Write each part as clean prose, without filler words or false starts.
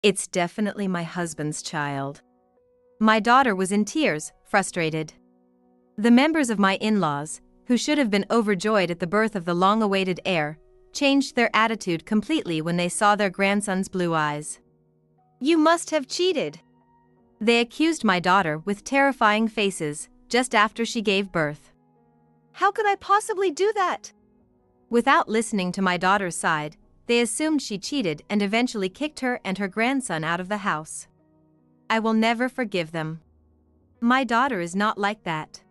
It's definitely my husband's child. My daughter was in tears, frustrated. The members of my in-laws, who should have been overjoyed at the birth of the long-awaited heir, changed their attitude completely when they saw their grandson's blue eyes. "You must have cheated," they accused my daughter with terrifying faces, just after she gave birth. "How could I possibly do that?" Without listening to my daughter's side, they assumed she cheated and eventually kicked her and her grandson out of the house. I will never forgive them. My daughter is not like that.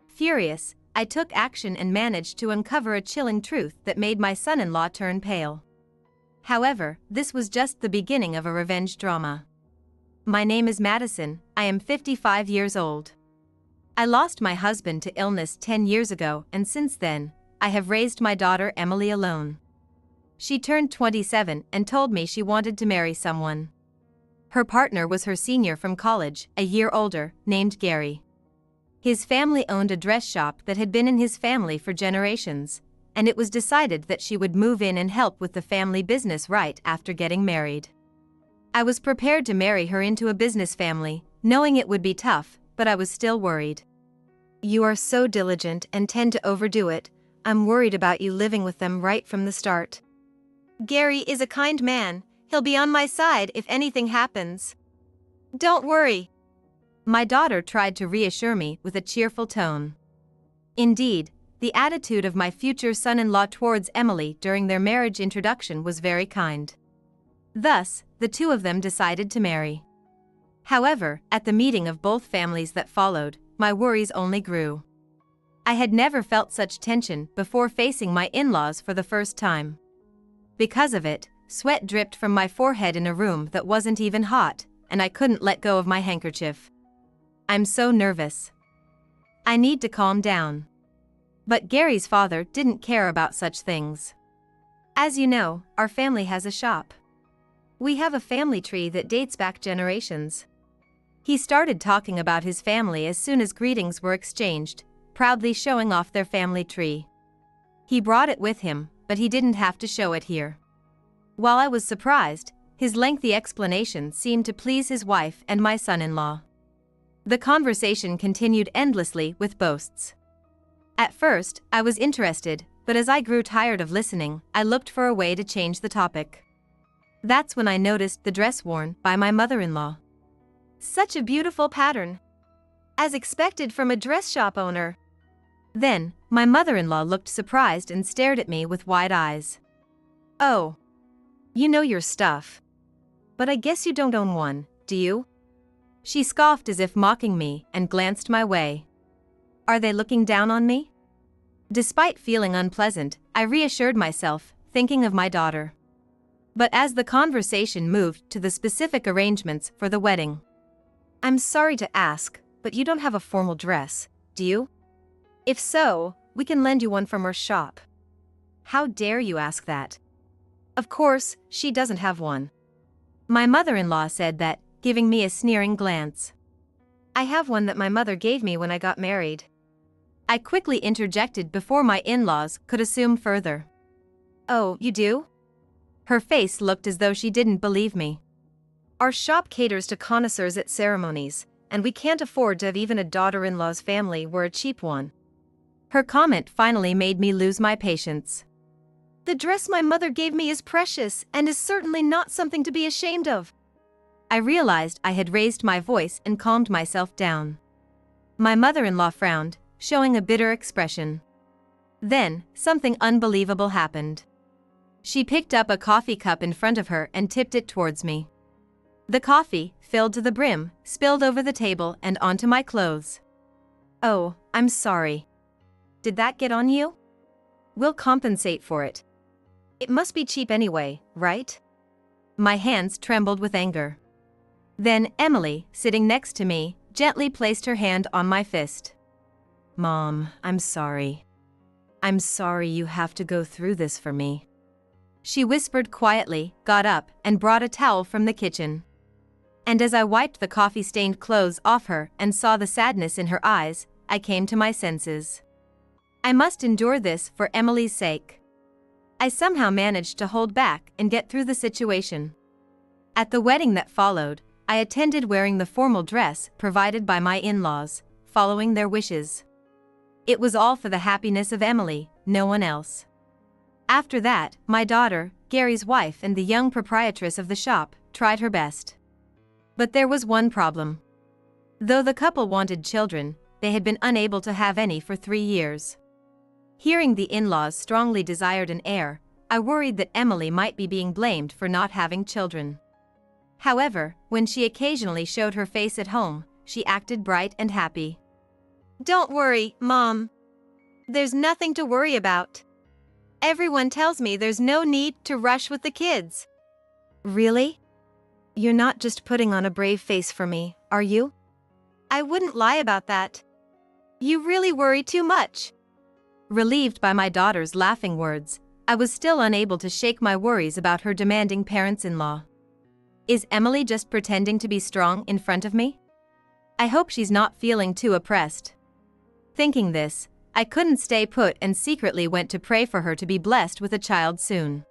Furious, I took action and managed to uncover a chilling truth that made my son-in-law turn pale. However, this was just the beginning of a revenge drama. My name is Madison, I am 55 years old. I lost my husband to illness 10 years ago, and since then, I have raised my daughter Emily alone. She turned 27 and told me she wanted to marry someone. Her partner was her senior from college, a year older, named Gary. His family owned a dress shop that had been in his family for generations, and it was decided that she would move in and help with the family business right after getting married. I was prepared to marry her into a business family, knowing it would be tough, but I was still worried. "You are so diligent and tend to overdo it. I'm worried about you living with them right from the start." "Gary is a kind man, he'll be on my side if anything happens. Don't worry." My daughter tried to reassure me with a cheerful tone. Indeed, the attitude of my future son-in-law towards Emily during their marriage introduction was very kind. Thus, the two of them decided to marry. However, at the meeting of both families that followed, my worries only grew. I had never felt such tension before facing my in-laws for the first time. Because of it, sweat dripped from my forehead in a room that wasn't even hot, and I couldn't let go of my handkerchief. I'm so nervous. I need to calm down. But Gary's father didn't care about such things. As you know, our family has a shop. We have a family tree that dates back generations. He started talking about his family as soon as greetings were exchanged, proudly showing off their family tree. He brought it with him, but he didn't have to show it here. While I was surprised, his lengthy explanation seemed to please his wife and my son-in-law. The conversation continued endlessly with boasts. At first, I was interested, but as I grew tired of listening, I looked for a way to change the topic. That's when I noticed the dress worn by my mother-in-law. Such a beautiful pattern. As expected from a dress shop owner. Then, my mother-in-law looked surprised and stared at me with wide eyes. "Oh. You know your stuff. But I guess you don't own one, do you?" She scoffed as if mocking me and glanced my way. Are they looking down on me? Despite feeling unpleasant, I reassured myself, thinking of my daughter. But as the conversation moved to the specific arrangements for the wedding. "I'm sorry to ask, but you don't have a formal dress, do you? If so, we can lend you one from our shop." "How dare you ask that?" "Of course, she doesn't have one." My mother-in-law said that, giving me a sneering glance. "I have one that my mother gave me when I got married." I quickly interjected before my in-laws could assume further. "Oh, you do?" Her face looked as though she didn't believe me. "Our shop caters to connoisseurs at ceremonies, and we can't afford to have even a daughter-in-law's family wear a cheap one." Her comment finally made me lose my patience. "The dress my mother gave me is precious and is certainly not something to be ashamed of." I realized I had raised my voice and calmed myself down. My mother-in-law frowned, showing a bitter expression. Then, something unbelievable happened. She picked up a coffee cup in front of her and tipped it towards me. The coffee, filled to the brim, spilled over the table and onto my clothes. "Oh, I'm sorry. Did that get on you? We'll compensate for it. It must be cheap anyway, right?" My hands trembled with anger. Then Emily, sitting next to me, gently placed her hand on my fist. "Mom, I'm sorry. I'm sorry you have to go through this for me." She whispered quietly, got up, and brought a towel from the kitchen. And as I wiped the coffee-stained clothes off her and saw the sadness in her eyes, I came to my senses. I must endure this for Emily's sake. I somehow managed to hold back and get through the situation. At the wedding that followed, I attended wearing the formal dress provided by my in-laws, following their wishes. It was all for the happiness of Emily, no one else. After that, my daughter, Gary's wife and the young proprietress of the shop, tried her best. But there was one problem. Though the couple wanted children, they had been unable to have any for 3 years. Hearing the in-laws strongly desired an heir, I worried that Emily might be being blamed for not having children. However, when she occasionally showed her face at home, she acted bright and happy. "Don't worry, Mom. There's nothing to worry about. Everyone tells me there's no need to rush with the kids." "Really? You're not just putting on a brave face for me, are you?" "I wouldn't lie about that. You really worry too much." Relieved by my daughter's laughing words, I was still unable to shake my worries about her demanding parents-in-law. Is Emily just pretending to be strong in front of me? I hope she's not feeling too oppressed. Thinking this, I couldn't stay put and secretly went to pray for her to be blessed with a child soon.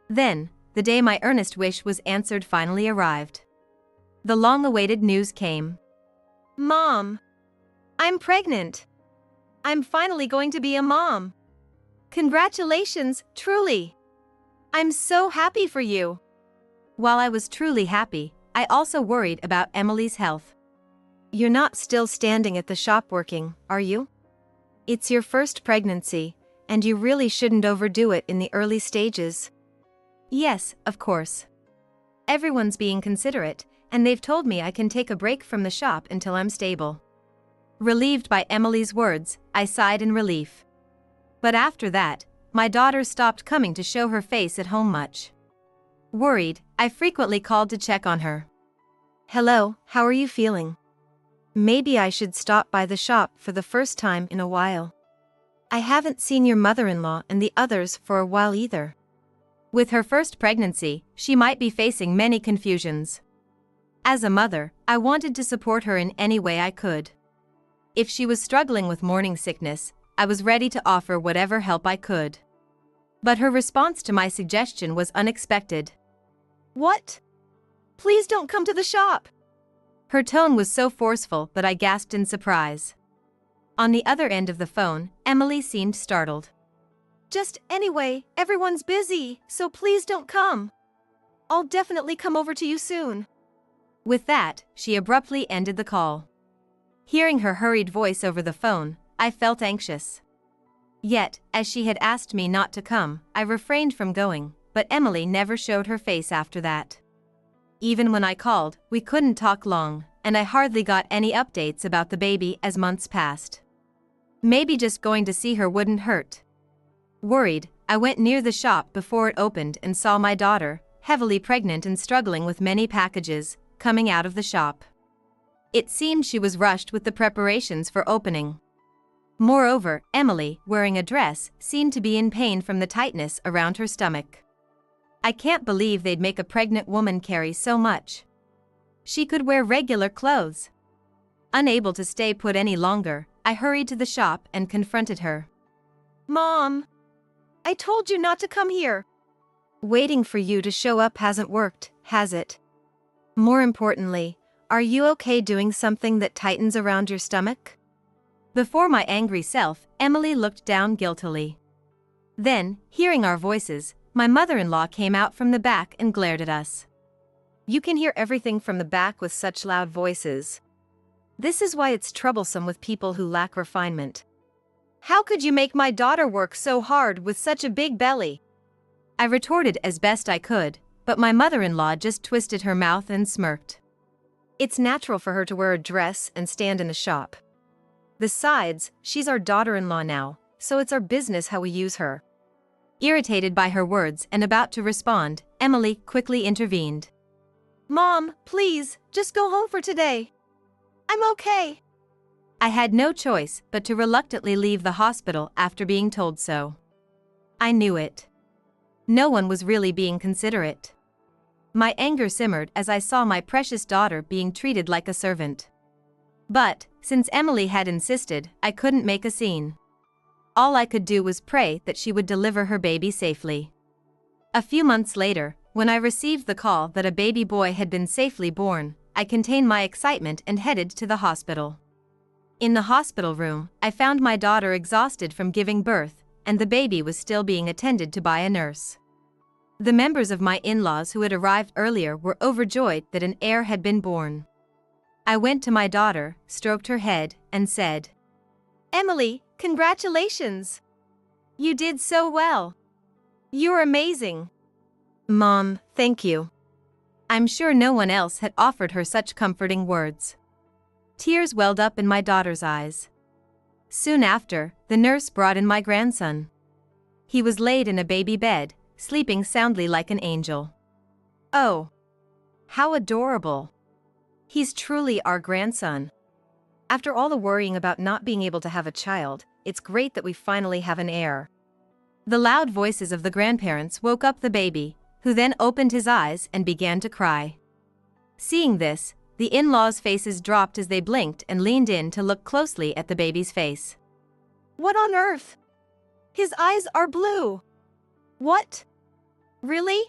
Then, the day my earnest wish was answered finally arrived. The long-awaited news came. "Mom, I'm pregnant. I'm finally going to be a mom. Congratulations, truly. I'm so happy for you." While I was truly happy, I also worried about Emily's health. "You're not still standing at the shop working, are you? It's your first pregnancy, and you really shouldn't overdo it in the early stages." "Yes, of course. Everyone's being considerate, and they've told me I can take a break from the shop until I'm stable." Relieved by Emily's words, I sighed in relief. But after that, my daughter stopped coming to show her face at home much. Worried, I frequently called to check on her. "Hello, how are you feeling? Maybe I should stop by the shop for the first time in a while. I haven't seen your mother-in-law and the others for a while either." With her first pregnancy, she might be facing many confusions. As a mother, I wanted to support her in any way I could. If she was struggling with morning sickness, I was ready to offer whatever help I could. But her response to my suggestion was unexpected. "What? Please don't come to the shop." Her tone was so forceful that I gasped in surprise. On the other end of the phone, Emily seemed startled. "Just anyway, everyone's busy, so please don't come. I'll definitely come over to you soon." With that, she abruptly ended the call. Hearing her hurried voice over the phone, I felt anxious. Yet, as she had asked me not to come, I refrained from going, but Emily never showed her face after that. Even when I called, we couldn't talk long, and I hardly got any updates about the baby as months passed. Maybe just going to see her wouldn't hurt. Worried, I went near the shop before it opened and saw my daughter, heavily pregnant and struggling with many packages, coming out of the shop. It seemed she was rushed with the preparations for opening. Moreover, Emily, wearing a dress, seemed to be in pain from the tightness around her stomach. I can't believe they'd make a pregnant woman carry so much. She could wear regular clothes. Unable to stay put any longer, I hurried to the shop and confronted her. "Mom, I told you not to come here." "Waiting for you to show up hasn't worked, has it? More importantly, are you okay doing something that tightens around your stomach?" Before my angry self, Emily looked down guiltily. Then, hearing our voices, my mother-in-law came out from the back and glared at us. "You can hear everything from the back with such loud voices. This is why it's troublesome with people who lack refinement. How could you make my daughter work so hard with such a big belly?" I retorted as best I could, but my mother-in-law just twisted her mouth and smirked. "It's natural for her to wear a dress and stand in the shop. Besides, she's our daughter-in-law now, so it's our business how we use her." Irritated by her words and about to respond, Emily quickly intervened. "Mom, please, just go home for today. I'm okay." I had no choice but to reluctantly leave the hospital after being told so. I knew it. No one was really being considerate. My anger simmered as I saw my precious daughter being treated like a servant. But, since Emily had insisted, I couldn't make a scene. All I could do was pray that she would deliver her baby safely. A few months later, When I received the call that a baby boy had been safely born, I contained my excitement and headed to the hospital. In the hospital room, I found my daughter exhausted from giving birth, and the baby was still being attended to by a nurse. The members of my in-laws who had arrived earlier were overjoyed that an heir had been born. I went to my daughter, stroked her head, and said, "Emily, congratulations! You did so well. You're amazing." "Mom, thank you." I'm sure no one else had offered her such comforting words. Tears welled up in my daughter's eyes. Soon after, the nurse brought in my grandson. He was laid in a baby bed, sleeping soundly like an angel. Oh, how adorable! He's truly our grandson. After all the worrying about not being able to have a child, it's great that we finally have an heir. The loud voices of the grandparents woke up the baby, who then opened his eyes and began to cry. Seeing this, the in-laws' faces dropped as they blinked and leaned in to look closely at the baby's face. "What on earth? His eyes are blue." "What? Really?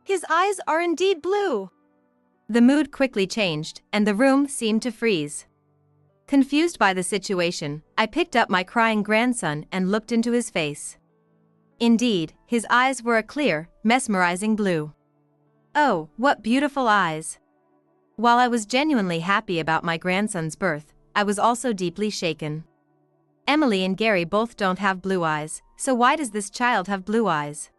His eyes are indeed blue." The mood quickly changed, and the room seemed to freeze. Confused by the situation, I picked up my crying grandson and looked into his face. Indeed, his eyes were a clear, mesmerizing blue. Oh, what beautiful eyes! While I was genuinely happy about my grandson's birth, I was also deeply shaken. Emily and Gary both don't have blue eyes, so why does this child have blue eyes?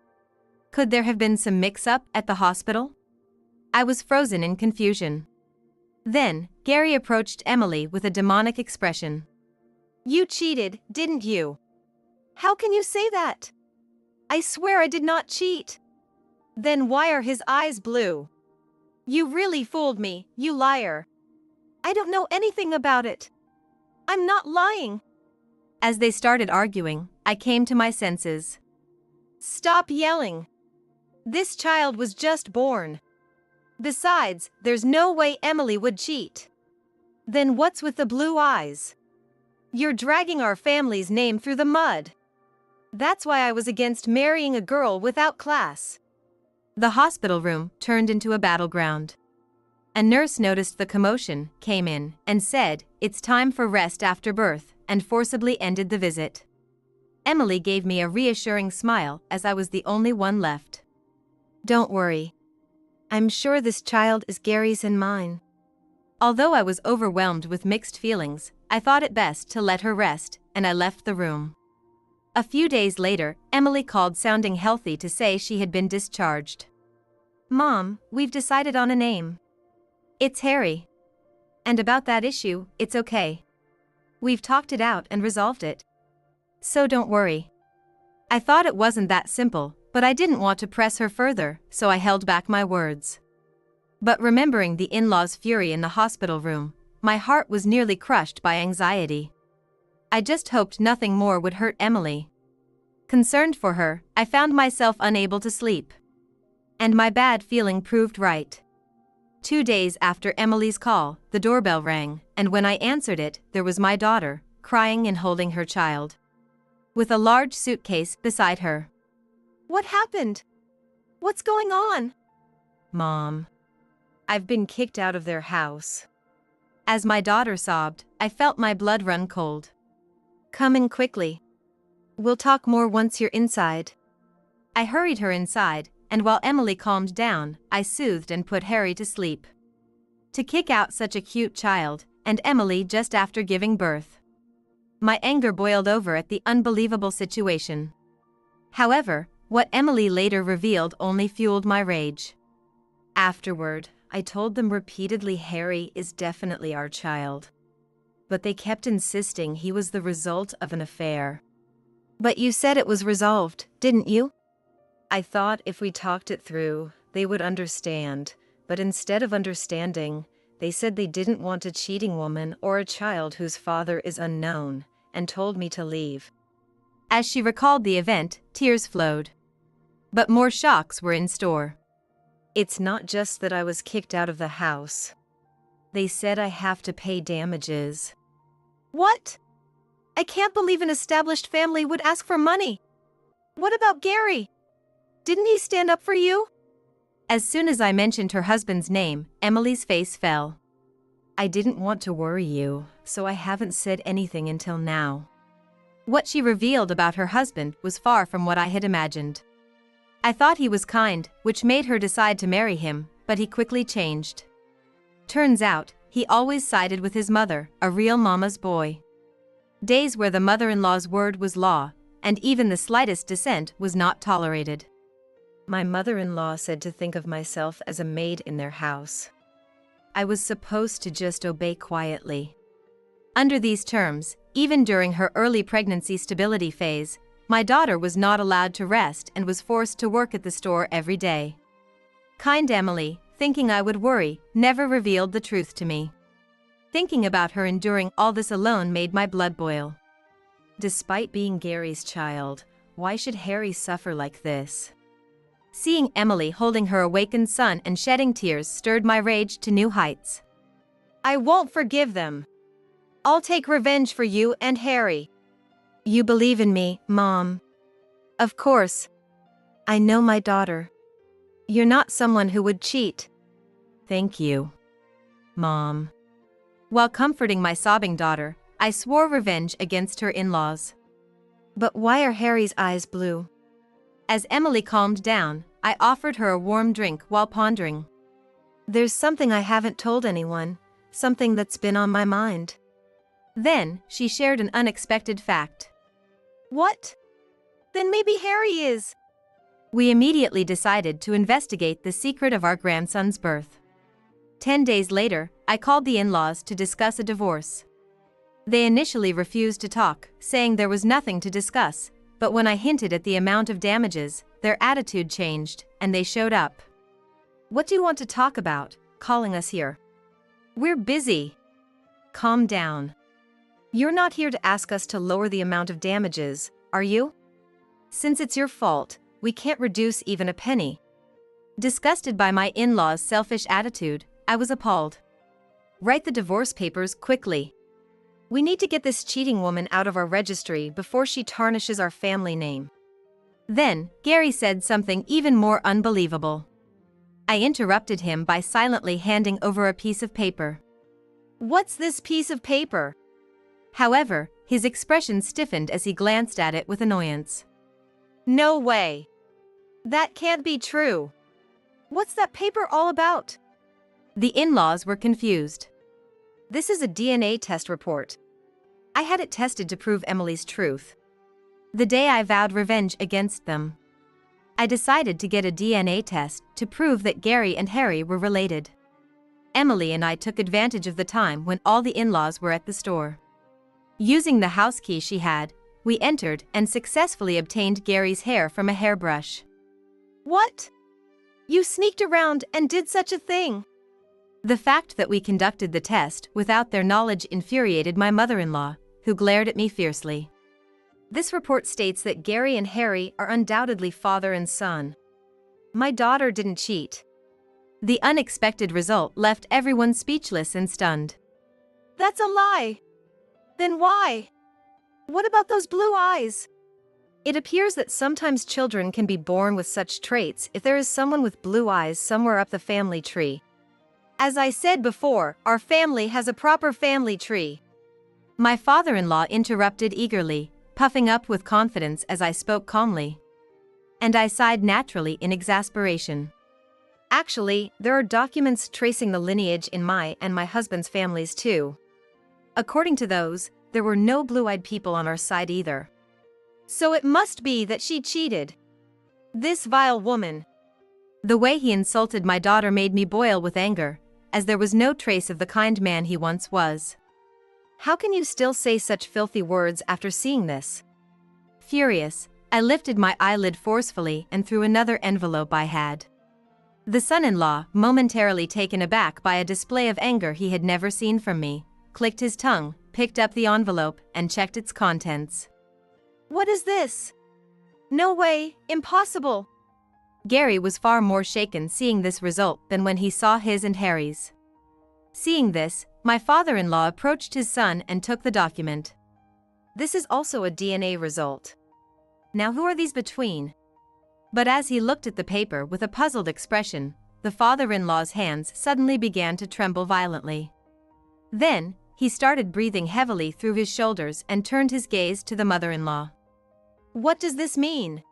Could there have been some mix-up at the hospital? I was frozen in confusion. Then, Gary approached Emily with a demonic expression. "You cheated, didn't you?" "How can you say that? I swear I did not cheat." "Then why are his eyes blue?" "You really fooled me, you liar." "I don't know anything about it. I'm not lying." As they started arguing, I came to my senses. "Stop yelling. This child was just born. Besides, there's no way Emily would cheat." "Then what's with the blue eyes? You're dragging our family's name through the mud." "That's why I was against marrying a girl without class." The hospital room turned into a battleground. A nurse noticed the commotion, came in, and said, "It's time for rest after birth," and forcibly ended the visit. Emily gave me a reassuring smile as I was the only one left. "Don't worry. I'm sure this child is Gary's and mine." Although I was overwhelmed with mixed feelings, I thought it best to let her rest, and I left the room. A few days later, Emily called sounding healthy to say she had been discharged. "Mom, we've decided on a name. It's Harry. And about that issue, it's okay. We've talked it out and resolved it. So don't worry." I thought it wasn't that simple, but I didn't want to press her further, so I held back my words. But remembering the in-laws' fury in the hospital room, my heart was nearly crushed by anxiety. I just hoped nothing more would hurt Emily. Concerned for her, I found myself unable to sleep. And my bad feeling proved right. 2 days after Emily's call, the doorbell rang, and when I answered it, there was my daughter, crying and holding her child, with a large suitcase beside her. "What happened? What's going on?" "Mom, I've been kicked out of their house." As my daughter sobbed, I felt my blood run cold. "Come in quickly. We'll talk more once you're inside." I hurried her inside, and while Emily calmed down, I soothed and put Harry to sleep. To kick out such a cute child, and Emily just after giving birth. My anger boiled over at the unbelievable situation. However, what Emily later revealed only fueled my rage. Afterward, I told them repeatedly Harry is definitely our child. But they kept insisting he was the result of an affair. "But you said it was resolved, didn't you?" "I thought if we talked it through, they would understand, but instead of understanding, they said they didn't want a cheating woman or a child whose father is unknown, and told me to leave." As she recalled the event, tears flowed. But more shocks were in store. "It's not just that I was kicked out of the house. They said I have to pay damages." "What? I can't believe an established family would ask for money. What about Gary? Didn't he stand up for you?" As soon as I mentioned her husband's name, Emily's face fell. I didn't want to worry you, so I haven't said anything until now. What she revealed about her husband was far from what I had imagined. I thought he was kind, which made her decide to marry him, but he quickly changed. Turns out, he always sided with his mother, a real mama's boy. Days where the mother-in-law's word was law, and even the slightest dissent was not tolerated. My mother-in-law said to think of myself as a maid in their house. I was supposed to just obey quietly. Under these terms, even during her early pregnancy stability phase, my daughter was not allowed to rest and was forced to work at the store every day. Kind Emily, thinking I would worry, never revealed the truth to me. Thinking about her enduring all this alone made my blood boil. Despite being Gary's child, why should Harry suffer like this? Seeing Emily holding her awakened son and shedding tears stirred my rage to new heights. I won't forgive them. I'll take revenge for you and Harry. You believe in me, Mom. Of course. I know my daughter. You're not someone who would cheat. Thank you, Mom. While comforting my sobbing daughter, I swore revenge against her in-laws. But why are Harry's eyes blue? As Emily calmed down, I offered her a warm drink while pondering. There's something I haven't told anyone, something that's been on my mind. Then, she shared an unexpected fact. What? Then maybe Harry is. We immediately decided to investigate the secret of our grandson's birth. 10 days later, I called the in-laws to discuss a divorce. They initially refused to talk, saying there was nothing to discuss, but when I hinted at the amount of damages, their attitude changed, and they showed up. What do you want to talk about, calling us here? We're busy. Calm down. You're not here to ask us to lower the amount of damages, are you? Since it's your fault, we can't reduce even a penny. Disgusted by my in-laws' selfish attitude, I was appalled. Write the divorce papers quickly. We need to get this cheating woman out of our registry before she tarnishes our family name. Then, Gary said something even more unbelievable. I interrupted him by silently handing over a piece of paper. What's this piece of paper? However, his expression stiffened as he glanced at it with annoyance. No way. That can't be true. What's that paper all about? The in-laws were confused. This is a DNA test report. I had it tested to prove Emily's truth. The day I vowed revenge against them, I decided to get a DNA test to prove that Gary and Harry were related. Emily and I took advantage of the time when all the in-laws were at the store. Using the house key she had, we entered and successfully obtained Gary's hair from a hairbrush. What? You sneaked around and did such a thing? The fact that we conducted the test without their knowledge infuriated my mother-in-law, who glared at me fiercely. This report states that Gary and Harry are undoubtedly father and son. My daughter didn't cheat. The unexpected result left everyone speechless and stunned. That's a lie. Then why? What about those blue eyes? It appears that sometimes children can be born with such traits if there is someone with blue eyes somewhere up the family tree. As I said before, our family has a proper family tree. My father-in-law interrupted eagerly, puffing up with confidence as I spoke calmly. And I sighed naturally in exasperation. Actually, there are documents tracing the lineage in my and my husband's families too. According to those, there were no blue-eyed people on our side either. So it must be that she cheated. This vile woman. The way he insulted my daughter made me boil with anger, as there was no trace of the kind man he once was. How can you still say such filthy words after seeing this? Furious, I lifted my eyelid forcefully and threw another envelope I had. The son-in-law, momentarily taken aback by a display of anger he had never seen from me, clicked his tongue, picked up the envelope, and checked its contents. What is this? No way, impossible. Gary was far more shaken seeing this result than when he saw his and Harry's. Seeing this, my father-in-law approached his son and took the document. This is also a DNA result. Now who are these between? But as he looked at the paper with a puzzled expression, the father-in-law's hands suddenly began to tremble violently. Then, he started breathing heavily through his shoulders and turned his gaze to the mother-in-law. "What does this mean?"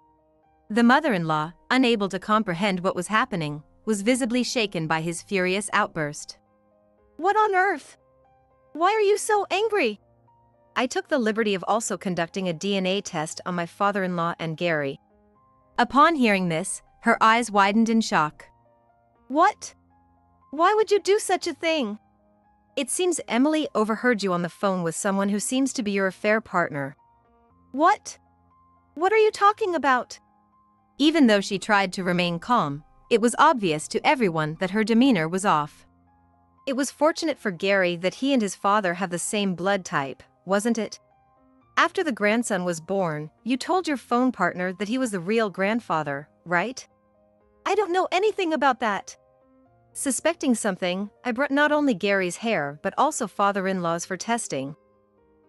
The mother-in-law, unable to comprehend what was happening, was visibly shaken by his furious outburst. "What on earth? Why are you so angry?" I took the liberty of also conducting a DNA test on my father-in-law and Gary. Upon hearing this, her eyes widened in shock. "What? Why would you do such a thing?" "It seems Emily overheard you on the phone with someone who seems to be your affair partner." "What? What are you talking about?" Even though she tried to remain calm, it was obvious to everyone that her demeanor was off. It was fortunate for Gary that he and his father have the same blood type, wasn't it? After the grandson was born, you told your phone partner that he was the real grandfather, right? "I don't know anything about that." Suspecting something, I brought not only Gary's hair but also father-in-law's for testing.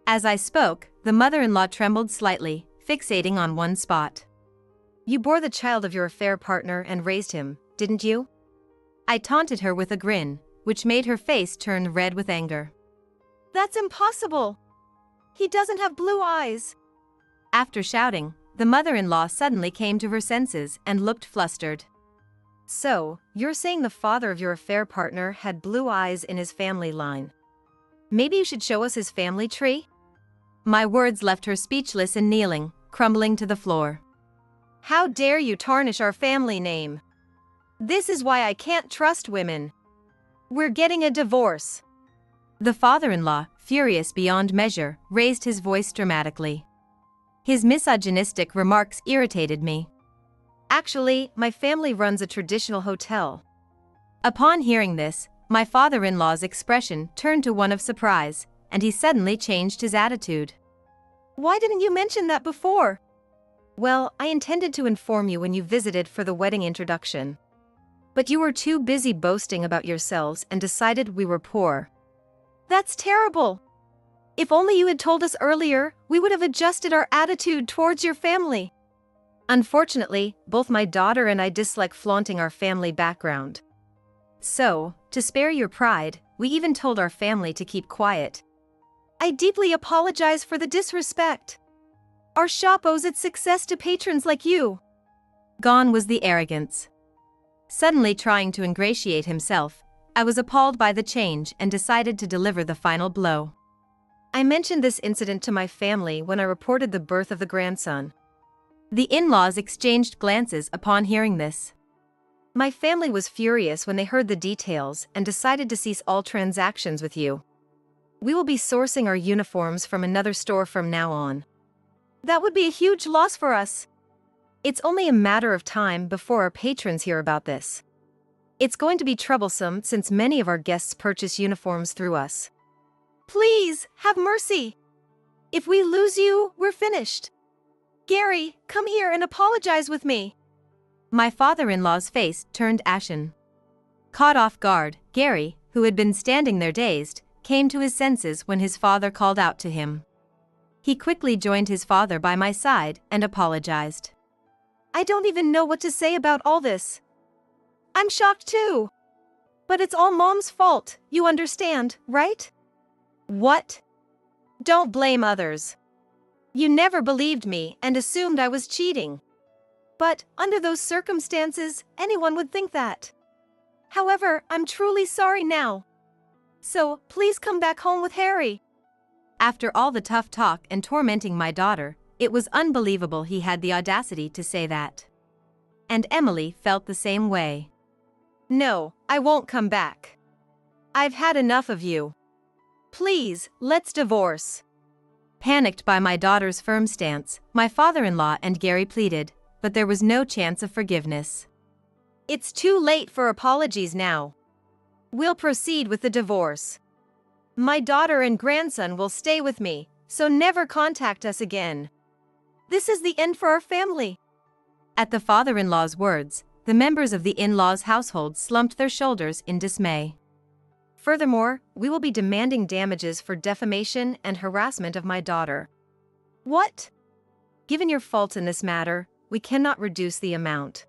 As I spoke, the mother-in-law trembled slightly, fixating on one spot. "You bore the child of your affair partner and raised him, didn't you?" I taunted her with a grin, which made her face turn red with anger. "That's impossible! He doesn't have blue eyes." After shouting, the mother-in-law suddenly came to her senses and looked flustered. "So, you're saying the father of your affair partner had blue eyes in his family line? Maybe you should show us his family tree?" My words left her speechless and kneeling, crumbling to the floor. "How dare you tarnish our family name? This is why I can't trust women. We're getting a divorce." The father-in-law, furious beyond measure, raised his voice dramatically. His misogynistic remarks irritated me. "Actually, my family runs a traditional hotel." Upon hearing this, my father-in-law's expression turned to one of surprise, and he suddenly changed his attitude. "Why didn't you mention that before?" "Well, I intended to inform you when you visited for the wedding introduction. But you were too busy boasting about yourselves and decided we were poor." "That's terrible! If only you had told us earlier, we would have adjusted our attitude towards your family." "Unfortunately, both my daughter and I dislike flaunting our family background. So, to spare your pride, we even told our family to keep quiet." "I deeply apologize for the disrespect. Our shop owes its success to patrons like you." Gone was the arrogance. Suddenly trying to ingratiate himself, I was appalled by the change and decided to deliver the final blow. I mentioned this incident to my family when I reported the birth of the grandson. The in-laws exchanged glances upon hearing this. My family was furious when they heard the details and decided to cease all transactions with you. "We will be sourcing our uniforms from another store from now on." "That would be a huge loss for us." "It's only a matter of time before our patrons hear about this. It's going to be troublesome since many of our guests purchase uniforms through us." "Please, have mercy. If we lose you, we're finished. Gary, come here and apologize with me." My father-in-law's face turned ashen. Caught off guard, Gary, who had been standing there dazed, came to his senses when his father called out to him. He quickly joined his father by my side and apologized. "I don't even know what to say about all this. I'm shocked too. But it's all Mom's fault, you understand, right?" "What? Don't blame others. You never believed me and assumed I was cheating. But, under those circumstances, anyone would think that. However, I'm truly sorry now. So, please come back home with Harry." After all the tough talk and tormenting my daughter, it was unbelievable he had the audacity to say that. And Emily felt the same way. "No, I won't come back. I've had enough of you. Please, let's divorce." Panicked by my daughter's firm stance, my father-in-law and Gary pleaded, but there was no chance of forgiveness. "It's too late for apologies now. We'll proceed with the divorce. My daughter and grandson will stay with me, so never contact us again. This is the end for our family." At the father-in-law's words, the members of the in-laws' household slumped their shoulders in dismay. "Furthermore, we will be demanding damages for defamation and harassment of my daughter." "What?" "Given your faults in this matter, we cannot reduce the amount.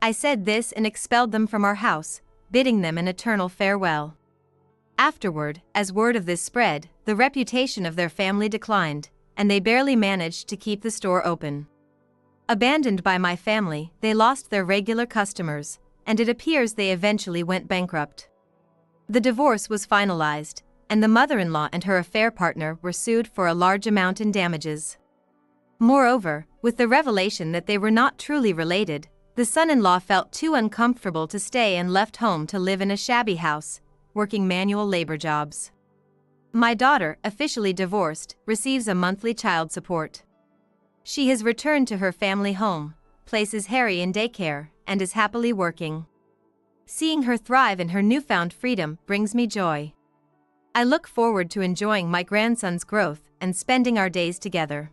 I said this and expelled them from our house, bidding them an eternal farewell. Afterward, as word of this spread, the reputation of their family declined, and they barely managed to keep the store open. Abandoned by my family, they lost their regular customers, and it appears they eventually went bankrupt. The divorce was finalized, and the mother-in-law and her affair partner were sued for a large amount in damages. Moreover, with the revelation that they were not truly related, the son-in-law felt too uncomfortable to stay and left home to live in a shabby house, working manual labor jobs. My daughter, officially divorced, receives a monthly child support. She has returned to her family home, places Harry in daycare, and is happily working. Seeing her thrive in her newfound freedom brings me joy. I look forward to enjoying my grandson's growth and spending our days together.